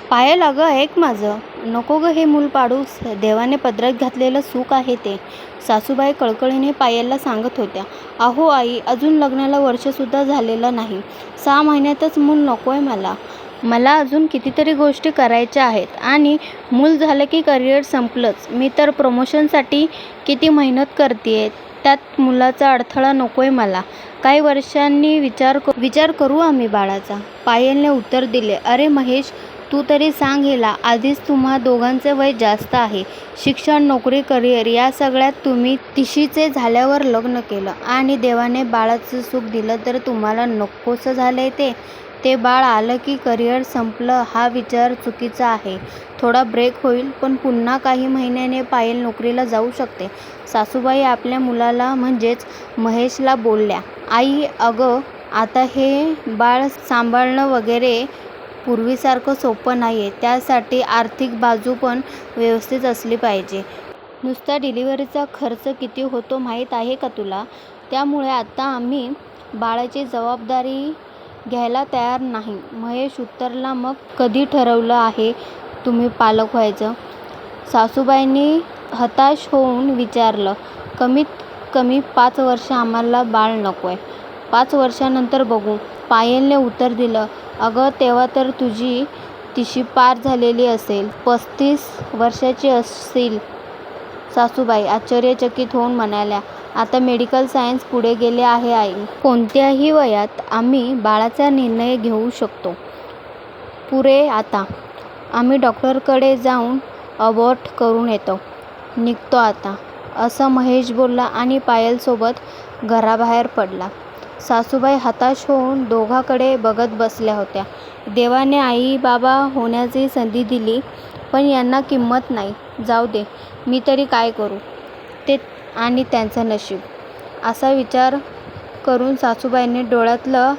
पायल, अगं ऐक माझं. नको गं हे मूल पाडूस. देवाने पदरात घातलेलं सुख आहे ते. सासूबाई कळकळीने पायलला सांगत होत्या. अहो आई, अजून लग्नाला वर्षसुद्धा झालेलं नाही. 6 महिन्यातच मूल नकोय मला. मला अजून कितीतरी गोष्टी करायच्या आहेत आणि मूल झालं की करिअर संपलंच. मी तर प्रमोशनसाठी किती मेहनत करतेय. त्यात मुलाचा अडथळा नकोय मला. काही वर्षांनी विचार करू आम्ही बाळाचा. पायलने उत्तर दिले. अरे महेश, तू तरी सांग हिला. आधीच तुम्हा दोघांचे वय जास्त आहे. शिक्षण, नोकरी, करिअर या सगळ्यात तुम्ही 30चे झाल्यावर लग्न केलं आणि देवाने बाळाचं सुख दिलं तर तुम्हाला नकोसं झालंय ते बाळ आलं की करिअर संपलं हा विचार चुकीचा आहे. थोडा ब्रेक होईल पण पुन्हा काही महिन्याने पायल नोकरीला जाऊ शकते. सासूबाई आपल्या मुलाला म्हणजेच महेशला बोलल्या. आई, अगं आता हे बाळ सांभाळणं वगैरे पूर्वीसारखं सोपं नाही आहे. त्यासाठी आर्थिक बाजू पण व्यवस्थित असली पाहिजे. नुसता डिलिव्हरीचा खर्च किती होतो माहीत आहे का तुला? त्यामुळे आता आम्ही बाळाची जबाबदारी घ्यायला तयार नाही. महेश उत्तरला. मग कधी ठरवलं आहे तुम्ही पालक व्हायचं? सासूबाईंनी हताश होऊन विचारलं. कमीत कमी 5 वर्ष आम्हाला बाळ नकोय. 5 वर्षानंतर बघू, पायलने उत्तर दिलं. अगं तेव्हा तर तुझी 30 पार झालेली असेल. 35 वर्षाची असतील. सासूबाई आश्चर्यचकित होऊन म्हणाल्या. आता मेडिकल सायन्स पुढे गेले आहे आई. कोणत्याही वयात आम्ही बाळाचा निर्णय घेऊ शकतो. पुरे आता. आम्ही डॉक्टरकडे जाऊन अबॉर्ट करून येतो. निघतो आता, असं महेश बोलला आणि पायलसोबत घराबाहेर पडला. सासूबाई हताश होऊन दोघांकडे बघत बसल्या होत्या. देवाने आई बाबा होण्याची संधी दिली पण यांना किंमत नाही. जाऊ दे, मी तरी काय करू. ते आणि त्यांचं नशीब. असा विचार करून सासूबाईंनी डोळ्यातलं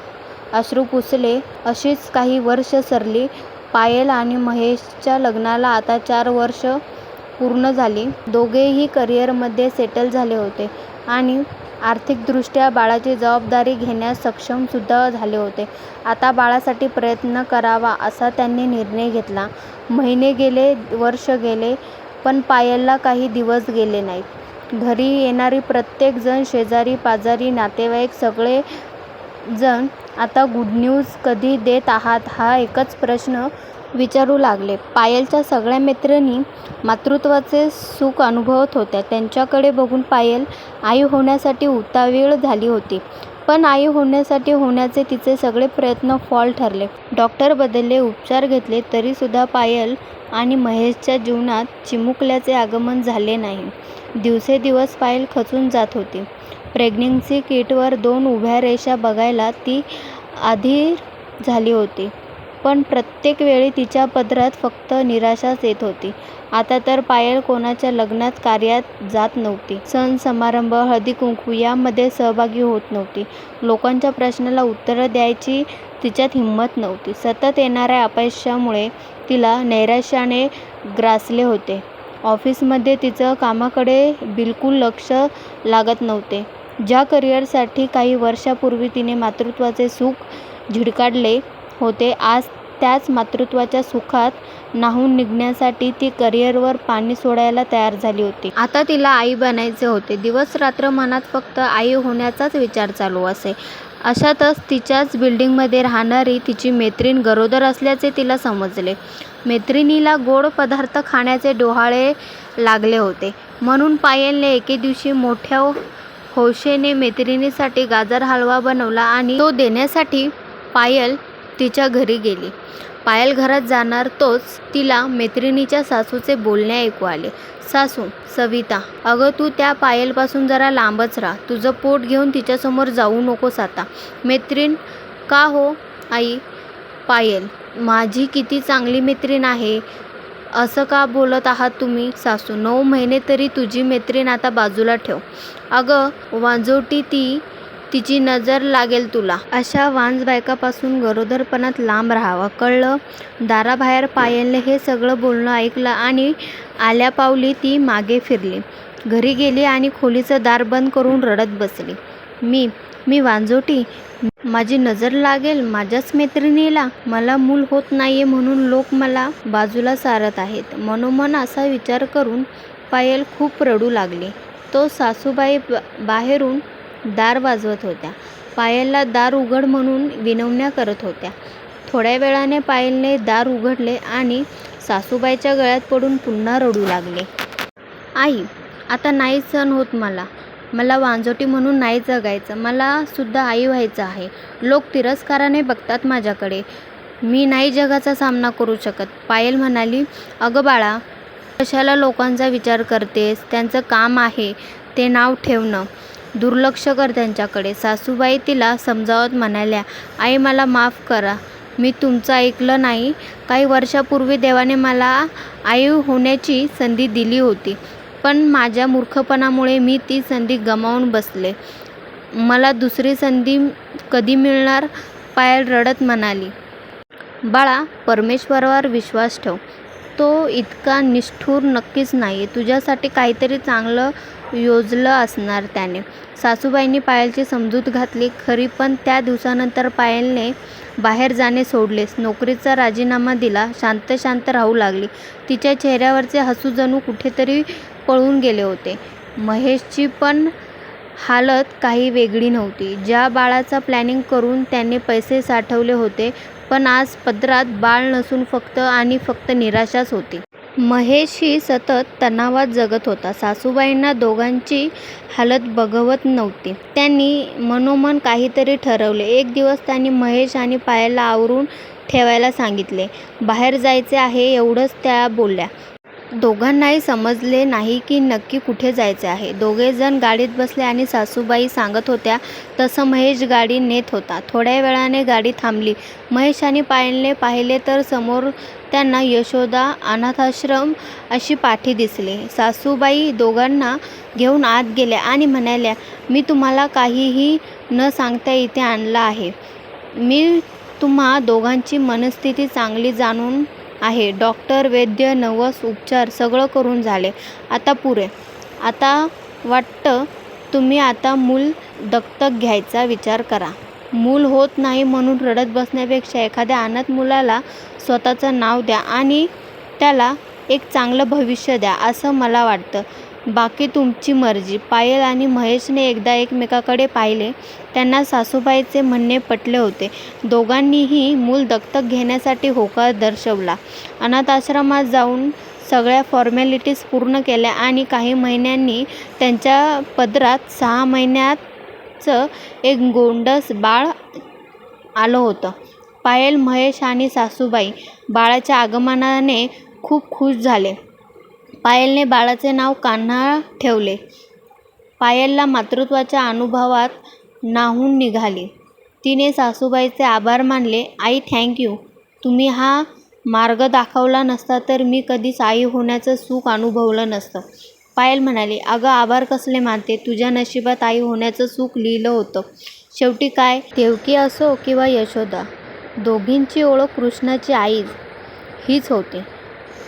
अश्रू पुसले. अशीच काही वर्ष सरली. पायल आणि महेशच्या लग्नाला आता 4 वर्ष पूर्ण झाली. दोघेही करिअरमध्ये सेटल झाले होते आणि आर्थिकदृष्ट्या बाळाची जबाबदारी घेण्यास सक्षम सुद्धा झाले होते. आता बाळासाठी प्रयत्न करावा असा त्यांनी निर्णय घेतला. महिने गेले, वर्ष गेले पण पायलला काही दिवस गेले नाहीत. घरी येणारी प्रत्येक जण, शेजारी पाजारी, नातेवाईक सगळे जण आता गुड न्यूज कधी देत आहात हा एकच प्रश्न विचारू लागले. पायलच्या सगळ्या मैत्रिणी मातृत्वाचे सुख अनुभवत होत्या. त्यांच्याकडे बघून पायल आई होण्यासाठी उतावीळ झाली होती. पण आई होण्याचे तिचे सगळे प्रयत्न फॉल ठरले. डॉक्टर बदलले, उपचार घेतले तरीसुद्धा पायल आणि महेशच्या जीवनात चिमुकल्याचे आगमन झाले नाही. दिवसेदिवस पायल खचून जात होती. प्रेग्नन्सी किटवर 2 उभ्या रेषा बघायला ती अधीर झाली होती. पण प्रत्येक वेळी तिच्या पदरात फक्त निराशाच येत होती. आता तर पायल कोणाच्या लग्नात, कार्यात जात नव्हती. सण समारंभ, हळदी कुंकू यामध्ये सहभागी होत नव्हती. लोकांच्या प्रश्नाला उत्तरं द्यायची तिच्यात हिंमत नव्हती. सतत येणाऱ्या अपयशामुळे तिला नैराश्याने ग्रासले होते. ऑफिसमध्ये तिचं कामाकडे बिलकुल लक्ष लागत नव्हते. ज्या करिअरसाठी काही वर्षापूर्वी तिने मातृत्वाचे सुख झिडकाडले होते, आज त्याच मातृत्वाच्या सुखात न्हाऊन निघण्यासाठी ती करिअरवर पाणी सोडायला तयार झाली होती. आता तिला आई बनायचे होते. दिवस रात्र मनात फक्त आई होण्याचाच विचार चालू असे. अशातच तिच्याच बिल्डिंगमध्ये राहणारी तिची मैत्रीण गरोदर असल्याचे तिला समजले. मैत्रिणीला गोड पदार्थ खाण्याचे डोहाळे लागले होते. म्हणून पायलने एके दिवशी मोठ्या हौशेने मैत्रिणीसाठी गाजर हलवा बनवला आणि तो देण्यासाठी पायल तिच्या घरी गेली. पायल घरात जाणार तोच तिला मैत्रिणीच्या सासूचे बोलणे ऐकू आले. सासू, सविता, अगं तू त्या पायलपासून जरा लांबच राहा. तुझं पोट घेऊन तिच्यासमोर जाऊ नकोस आता. मैत्रीण? का हो आई? पायल माझी किती चांगली मैत्रीण आहे. असं का बोलत आहात तुम्ही? सासू, 9 महिने तरी तुझी मैत्रीण आता बाजूला ठेव. अगं वांजोटी ती, तिची नजर लागेल तुला. अशा वांज बायकापासून गरोदरपणात लांब राहावं, कळलं? दाराबाहेर पायलने हे सगळं बोलणं ऐकलं आणि आल्यापावली ती मागे फिरली. घरी गेली आणि खोलीचं दार बंद करून रडत बसली. मी वांजोटी? माझी नजर लागेल माझ्याच मैत्रिणीला. मला मूल होत नाहीये म्हणून लोक मला बाजूला सारत आहेत. मनोमन असा विचार करून पायल खूप रडू लागली. तो सासूबाई बाहेरून दार वाजवत होत्या. पायलला दार उघड म्हणून विनवण्या करत होत्या. थोड्या वेळाने पायलने दार उघडले आणि सासूबाईच्या गळ्यात पडून पुन्हा रडू लागले. आई, आता नाही सहन होत मला वांजोटी म्हणून नाही जगायचं. मला सुद्धा आई व्हायचं आहे. लोक तिरस्काराने बघतात माझ्याकडे. मी नाही जगाचा सामना करू शकत. पायल म्हणाली, अगं बाळा, कशाला लोकांचा विचार करतेस? त्यांचं काम आहे ते नाव ठेवणं. दुर्लक्ष कर त्यांच्याकडे. सासूबाई तिला समजावत म्हणाल्या, आई मला माफ करा. मी तुमचं ऐकलं नाही. काही वर्षापूर्वी देवाने मला आई होण्याची संधी दिली होती. पण माझ्या मूर्खपणामुळे मी ती संधी गमावून बसले. मला दुसरी संधी कधी मिळणार? पायल रडत म्हणाली. बाळा, परमेश्वरावर विश्वास ठेव. तो इतका निष्ठुर नक्कीच नाही. तुझ्यासाठी काहीतरी चांगलं योजलं असणार त्याने. सासूबाईंनी पायलची समजूत घातली खरी, पण त्या दिवसानंतर पायलने बाहेर जाणे सोडलेच. नोकरीचा राजीनामा दिला. शांत शांत राहू लागली. तिच्या चेहऱ्यावरचे हसू जणू कुठेतरी पळून गेले होते. महेशची पण हालत काही वेगळी नव्हती. ज्या बाळाचा प्लॅनिंग करून त्याने पैसे साठवले होते, पण आज पदरात बाळ नसून फक्त आणि फक्त निराशाच होती. महेशही सतत तणावात जगत होता. सासूबाईंना दोघांची हालत बघवत नव्हती. त्यांनी मनोमन काहीतरी ठरवले. एक दिवस त्यांनी महेश आणि पायलला आवरून ठेवायला सांगितले. बाहेर जायचे आहे एवढंच त्या बोलल्या. दोघांनाही समजले नाही की नक्की कुठे जायचे आहे. दोघेजण गाडीत बसले आणि सासूबाई सांगत होत्या तसं महेश गाडी नेत होता. थोड्या वेळाने गाडी थांबली. महेश आणि पायलने पाहिले तर समोर त्यांना यशोदा अनाथाश्रम अशी पाठी दिसली. सासूबाई दोघांना घेऊन आत गेल्या आणि म्हणाल्या, मी तुम्हाला काहीही न सांगता इथे आणलं आहे. मी तुम्हा दोघांची मनस्थिती चांगली जाणून आहे. डॉक्टर, वैद्य, नवस, उपचार सगळं करून झाले. आता पुरे. आता वाटतं तुम्ही आता मूल दत्तक घ्यायचा विचार करा. मूल होत नाही म्हणून रडत बसण्यापेक्षा एखाद्या अनाथ मुलाला स्वतःचं नाव द्या आणि त्याला एक चांगलं भविष्य द्या असं मला वाटतं. बाकी तुमची मर्जी. पायल आणि महेशने एकदा एकमेकाकडे पाहिले. त्यांना सासूबाईचे म्हणणे पटले होते. दोघांनीही मूल दत्तक घेण्यासाठी होकार दर्शवला. अनाथाश्रमात जाऊन सगळ्या फॉर्मॅलिटीज पूर्ण केल्या आणि काही महिन्यांनी त्यांच्या पदरात 6 महिन्याचं एक गोंडस बाळ आलं होतं. पायल, महेश आणि सासूबाई बाळाच्या आगमनाने खूप खुश झाले. पायलने बाळाचे नाव कान्हा ठेवले. पायलला मातृत्वाच्या अनुभवात न्हाऊन निघाली. तिने सासूबाईचे आभार मानले. आई, थँक्यू. तुम्ही हा मार्ग दाखवला नसता तर मी कधीच आई होण्याचं सुख अनुभवलं नसतं. पायल म्हणाली, अगं आभार कसले मानते? तुझ्या नशिबात आई होण्याचं सुख लिहिलं होतं. शेवटी काय, देवकी असो किंवा यशोदा, दोघींची ओळख कृष्णाची आई हीच होती.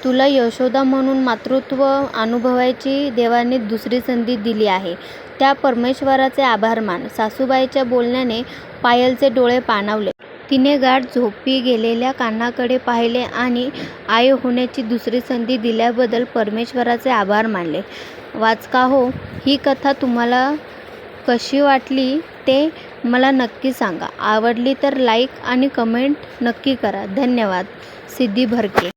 तुला यशोदा म्हणून मातृत्व अनुभवायची देवाने दुसरी संधी दिली आहे. त्या परमेश्वराचे आभार मान. सासूबाईच्या बोलण्याने पायलचे डोळे पाणावले. तिने गाढ झोपी गेलेल्या कान्हाकडे पाहिले आणि आई होण्याची दुसरी संधी दिल्याबद्दल परमेश्वराचे आभार मानले. वाचकाहो, ही कथा तुम्हाला कशी वाटली ते मला नक्की सांगा. आवडली तर लाईक आणि कमेंट नक्की करा. धन्यवाद. सिद्धी भरके.